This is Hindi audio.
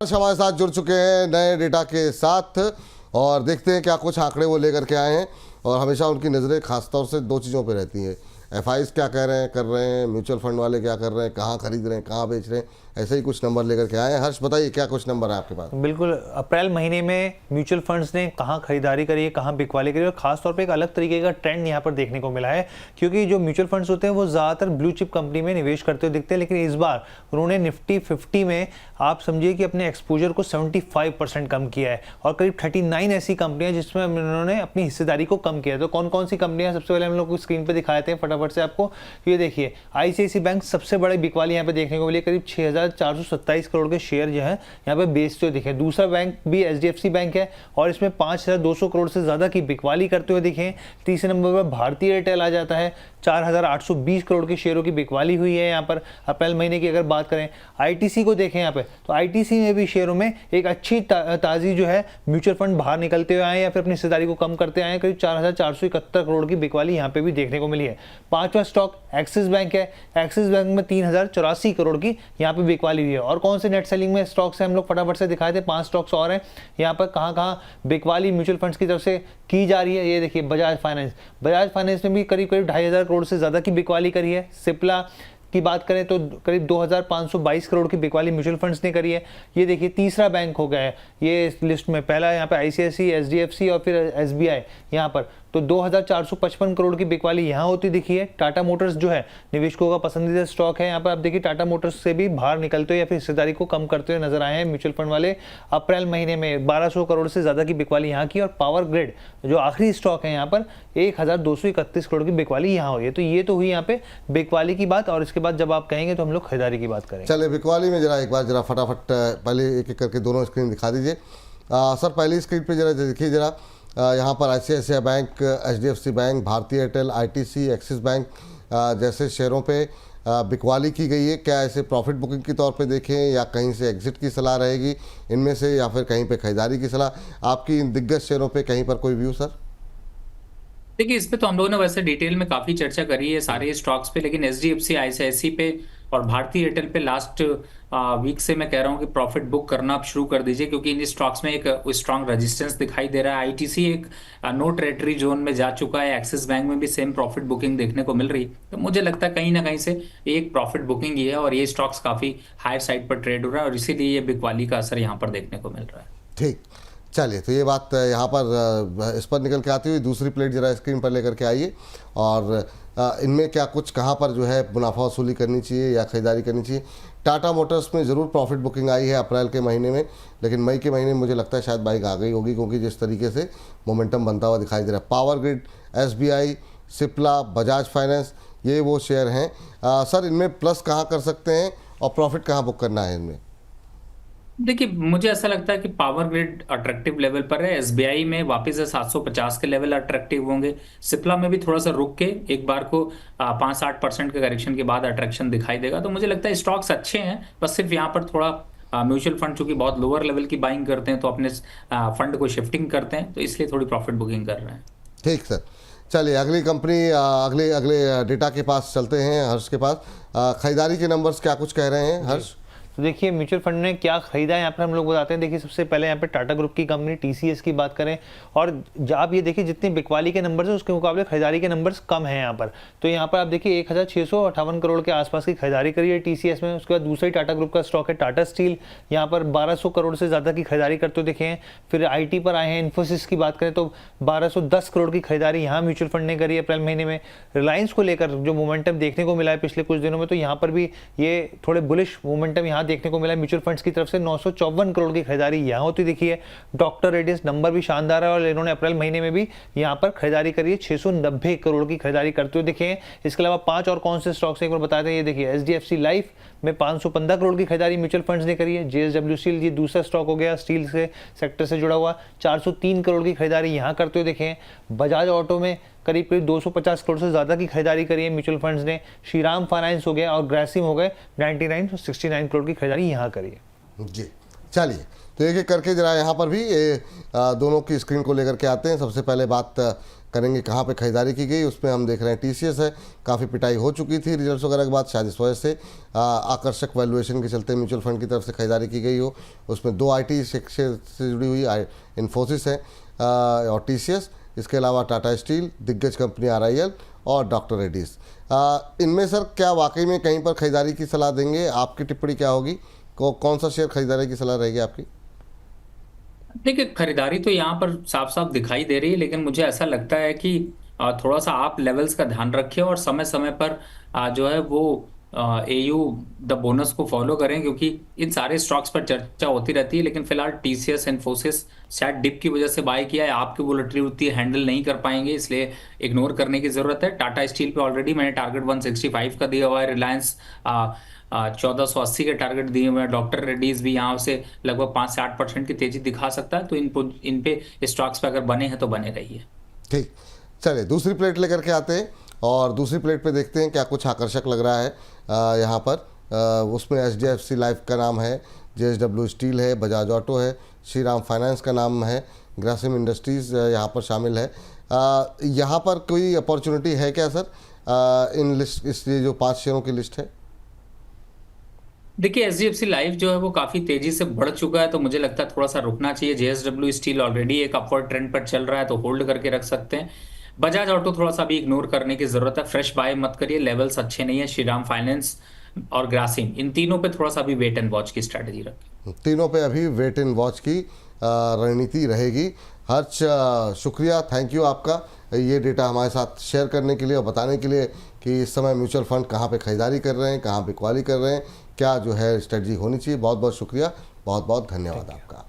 हर्ष हमारे साथ जुड़ चुके हैं नए डेटा के साथ और देखते हैं क्या कुछ आंकड़े वो लेकर के आए हैं। और हमेशा उनकी नज़रें खासतौर से दो चीज़ों पे रहती हैं, एफआईज क्या कह रहे हैं कर रहे हैं, म्यूचुअल फंड वाले क्या कर रहे हैं, कहाँ खरीद रहे हैं, कहाँ बेच रहे हैं, ऐसे ही कुछ नंबर लेकर के आए हैं। हर्ष बताइए क्या कुछ नंबर है आपके पास? बिल्कुल, अप्रैल महीने में म्यूचुअल फंड्स ने कहाँ खरीदारी करी है, कहाँ बिकवाली करी है, और खासतौर पे एक अलग तरीके का ट्रेंड यहाँ पर देखने को मिला है, क्योंकि जो म्यूचुअल फंड्स होते हैं वो ज़्यादातर ब्लू चिप कंपनी में निवेश करते हुए दिखते हैं, लेकिन इस बार उन्होंने निफ्टी 50 में आप समझिए कि अपने एक्सपोजर को 75% कम किया है, और करीब 39 ऐसी कंपनियां जिसमें उन्होंने अपनी हिस्सेदारी को कम किया है। तो कौन कौन सी कंपनियां, सबसे पहले हम लोग को स्क्रीन पे दिखाते हैं फटाफट से आपको। ये देखिए, आईसीआईसी बैंक सबसे बड़ी बिकवाली यहाँ पे देखने को मिली, करीब 6,427 करोड़ के शेयर जो है यहाँ पे बेचते हुए दिखे। दूसरा बैंक भी एचडीएफसी बैंक है और इसमें 5,200 करोड़ से ज्यादा की बिकवाली करते हुए दिखे। तीसरे नंबर पर भारतीय एयरटेल आ जाता है, 4,820 करोड़ के शेयरों की बिकवाली हुई है यहाँ पर अप्रैल महीने की। अगर बात करें आईटीसी को देखें यहाँ पे, तो आईटीसी में भी शेयरों में एक अच्छी ताजी जो है म्यूचुअल फंड बाहर निकलते हुए आए या फिर अपनी हिस्सेदारी को कम करते आए। करीब 4,471 करोड़ की बिकवाली यहाँ पे भी देखने को मिली है। पांचवा स्टॉक एक्सिस बैंक है, एक्सिस बैंक में 3,084 करोड़ की यहाँ पे बिकवाली हुई है। और कौन से नेट सेलिंग में स्टॉक्स हैं हम लोग फटाफट से दिखाए थे, 5 स्टॉक्स और हैं यहाँ पर कहाँ कहाँ बिकवाली म्यूचुअल फंड्स की तरफ से की जा रही है। ये देखिए, बजाज फाइनेंस ने भी करीब 2,500 करोड़ से ज्यादा की बिकवाली करी है। सिप्ला की बात करें तो करीब 2,522 करोड़ की बिकवाली म्यूचुअल फंड्स ने करी है। ये देखिए, तीसरा बैंक हो गया है ये इस लिस्ट में, पहला यहाँ पे आईसीआईसी, एचडीएफसी और फिर एसबीआई यहाँ पर, तो 2,455 करोड़ की बिकवाली यहाँ होती दिखी है। टाटा मोटर्स जो है निवेशकों का पसंदीदा स्टॉक है, यहाँ पर आप देखिए टाटा मोटर्स से भी बाहर निकलते हुए या फिर हिस्सेदारी को कम करते हुए नजर आए हैं म्यूचुअल फंड वाले। अप्रैल महीने में 1,200 करोड़ से ज्यादा की बिकवाली यहाँ की। और पावर ग्रिड जो आखिरी स्टॉक है यहाँ पर, 1,231 करोड़ की बिकवाली यहाँ हुई है। तो ये तो हुई यहाँ पे बिकवाली की बात, और इसके बाद जब आप कहेंगे तो हम लोग खरीदारी की बात करेंगे। चलिए बिकवाली में जरा एक बार जरा फटाफट पहले एक एक करके दोनों स्क्रीन दिखा दीजिए। सर पहली स्क्रीन पे जरा देखिए जरा, यहाँ पर आईसीआईसीआई बैंक, एचडीएफसी बैंक, भारतीय एयरटेल, आईटीसी, एक्सिस बैंक जैसे शेयरों पे बिकवाली की गई है। क्या ऐसे प्रॉफिट बुकिंग के तौर पे देखें या कहीं से एग्जिट की सलाह रहेगी इनमें से, या फिर कहीं पे खरीदारी की सलाह आपकी इन दिग्गज शेयरों पे, कहीं पर कोई व्यू सर? देखिए, इस पे तो हम लोगों ने वैसे डिटेल में काफी चर्चा करी है सारे स्टॉक्स पे, लेकिन एचडीएफसी, आईसीआईसी पे और भारतीय एयरटेल पे लास्ट वीक से मैं कह रहा हूँ कि प्रॉफिट बुक करना आप शुरू कर दीजिए, क्योंकि इन स्टॉक्स में एक स्ट्रांग रेजिस्टेंस दिखाई दे रहा है। आईटीसी एक नो टेरिटरी जोन में जा चुका है, एक्सिस बैंक में भी सेम प्रॉफिट बुकिंग देखने को मिल रही है। तो मुझे लगता है कहीं ना कहीं से एक प्रॉफिट बुकिंग ही है, और ये स्टॉक्स काफी हायर साइड पर ट्रेड हो रहा है, और इसीलिए ये बिकवाली का असर यहाँ पर देखने को मिल रहा है। ठीक, चलिए तो ये बात यहाँ पर इस पर निकल के आती हुई दूसरी प्लेट जरा स्क्रीन पर लेकर के आइए। और इनमें क्या कुछ कहाँ पर जो है मुनाफा वसूली करनी चाहिए या खरीदारी करनी चाहिए? टाटा मोटर्स में ज़रूर प्रॉफिट बुकिंग आई है अप्रैल के महीने में, लेकिन मई के महीने में मुझे लगता है शायद बाइक आ गई होगी, क्योंकि जिस तरीके से मोमेंटम बनता हुआ दिखाई दे रहा है। Power grid, SBI, Cipla, Bajaj finance, ये वो शेयर हैं। सर इनमें प्लस कहाँ कर सकते हैं और प्रॉफिट कहाँ बुक करना है इनमें? देखिए, मुझे ऐसा लगता है कि पावर ग्रिड अट्रैक्टिव लेवल पर है, एसबीआई में वापस से 750 के लेवल अट्रैक्टिव होंगे, सिप्ला में भी थोड़ा सा रुक के एक बार को 5-8% के करेक्शन के बाद अट्रैक्शन दिखाई देगा। तो मुझे लगता है स्टॉक्स अच्छे हैं, बस सिर्फ यहाँ पर थोड़ा म्यूचुअल फंड चूंकि बहुत लोअर लेवल की बाइंग करते हैं तो अपने फंड को शिफ्टिंग करते हैं, तो इसलिए थोड़ी प्रॉफिट बुकिंग कर रहे हैं। ठीक सर, चलिए अगली कंपनी, अगले डेटा के पास चलते हैं, हर्ष के पास। खरीदारी के नंबर्स क्या कुछ कह रहे हैं हर्ष? तो देखिए म्यूचुअल फंड ने क्या खरीदा है यहाँ पर हम लोग बताते हैं। देखिए, सबसे पहले यहाँ पे टाटा ग्रुप की कंपनी टीसीएस की बात करें, और आप ये देखिए जितनी बिकवाली के नंबर्स है उसके मुकाबले खरीदारी के नंबर्स कम हैं यहाँ पर। तो यहाँ पर आप देखिए 1,658 करोड़ के आसपास की खरीदारी करी है टीसीएस में। उसके बाद दूसरा ही टाटा ग्रुप का स्टॉक है टाटा स्टील, यहाँ पर 1,200 करोड़ से ज़्यादा की खरीदारी करते हुए दिखे हैं। फिर आईटी पर आए हैं, इन्फोसिस की बात करें तो 1,210 करोड़ की खरीदारी यहाँ म्यूचुअल फंड ने करी है अप्रैल महीने में। रिलायंस को लेकर जो मोमेंटम देखने को मिला है पिछले कुछ दिनों में, तो यहाँ पर भी ये थोड़े बुलिश मोमेंटम यहाँ देखने को मिला है म्यूचुअल फंड्स की तरफ से। 954 करोड़ की खरीदारी यहाँ होती दिखी है। डॉक्टर रेडियस नंबर भी शानदार है, और इन्होंने अप्रैल महीने में भी यहाँ पर खरीदारी करी है, 690 करोड़ की खरीदारी करते हुए दिखे हैं। इसके अलावा 5 और कौन से स्टॉक्स एक बार बताते हैं। ये देखिए, एचडीएफसी लाइफ में 515 करोड़ की खरीदारी म्यूचुअल फंड्स ने करी है। जेएसडब्ल्यू स्टील, ये दूसरा स्टॉक हो गया स्टील से सेक्टर से जुड़ा हुआ, 403 करोड़ की खरीदारी यहाँ करते हुए दिखे हैं। बजाज ऑटो में करीब 250 करोड़ से ज़्यादा की खरीदारी करी है म्यूचुअल फंड्स ने। श्रीराम फाइनेंस हो गया और ग्रासिम हो गए, 69 करोड़ की खरीदारी यहाँ करी है। जी, चलिए तो एक एक करके जरा यहाँ पर भी दोनों की स्क्रीन को लेकर के आते हैं। सबसे पहले बात करेंगे कहाँ पे खरीदारी की गई। उसमें हम देख रहे हैं TCS है, काफ़ी पिटाई हो चुकी थी रिजल्ट्स वगैरह के बाद, शायद इस वजह से आकर्षक वैल्यूएशन के चलते म्यूचुअल फंड की तरफ से खरीदारी की गई हो। उसमें 2 IT सेक्टर से जुड़ी हुई इन्फोसिस है और TCS, इसके अलावा टाटा स्टील, दिग्गज कंपनी RIL और डॉक्टर रेड्डीज। इनमें सर क्या वाकई में कहीं पर खरीदारी की सलाह देंगे? आपकी टिप्पणी क्या होगी? कौन सा शेयर खरीदारी की सलाह रहेगी आपकी? देखिए, खरीदारी तो यहाँ पर साफ साफ दिखाई दे रही है, लेकिन मुझे ऐसा लगता है कि थोड़ा सा आप लेवल्स का ध्यान रखें और समय समय पर जो है वो AU द बोनस को फॉलो करें, क्योंकि इन सारे स्टॉक्स पर चर्चा होती रहती है। लेकिन फिलहाल TCS, इन्फोसिस शायद डिप की वजह से बाय किया है, आपकी वोलेटिलिटी हैंडल नहीं कर पाएंगे, इसलिए इग्नोर करने की जरूरत है। टाटा स्टील पे ऑलरेडी मैंने टारगेट 165 का दिया हुआ है, रिलायंस 1480 के टारगेट दिए हुए हैं, डॉक्टर रेड्डीज भी यहाँ से लगभग 5 से 8% की तेजी दिखा सकता है। तो इन पे स्टॉक्स पे अगर बने हैं तो बने रहिए। ठीक, चलिए दूसरी प्लेट लेकर के आते हैं और दूसरी प्लेट पे देखते हैं क्या कुछ आकर्षक लग रहा है यहाँ पर। उसमें HDFC लाइफ का नाम है, JSW स्टील है, बजाज ऑटो है, श्रीराम फाइनेंस का नाम है, ग्रासिम इंडस्ट्रीज़ यहाँ पर शामिल है। यहाँ पर कोई अपॉर्चुनिटी है क्या सर इन लिस्ट, इस ये जो 5 शेयरों की लिस्ट है? देखिए, HDFC लाइफ जो है वो काफी तेजी से बढ़ चुका है, तो मुझे लगता है थोड़ा सा रुकना चाहिए। JSW स्टील ऑलरेडी एक अपवर्ड ट्रेंड पर चल रहा है, तो होल्ड करके रख सकते हैं। बजाज ऑटो थोड़ा सा भी इग्नोर करने की जरूरत है, फ्रेश बाय मत करिए, लेवल्स अच्छे नहीं है। श्रीराम फाइनेंस और ग्रासिम, इन तीनों पे थोड़ा सा भी वेट एंड वॉच की स्ट्रेटजी रखें। तीनों पे अभी वेट एंड वॉच की रणनीति रहेगी। हर्ष, शुक्रिया, थैंक यू आपका ये डेटा हमारे साथ शेयर करने के लिए और बताने के लिए कि इस समय म्यूचुअल फंड कहाँ पे खरीदारी कर रहे हैं, कहाँ पे क्वाली कर रहे हैं, क्या जो है स्ट्रेटजी होनी चाहिए। बहुत बहुत शुक्रिया, बहुत बहुत धन्यवाद आपका।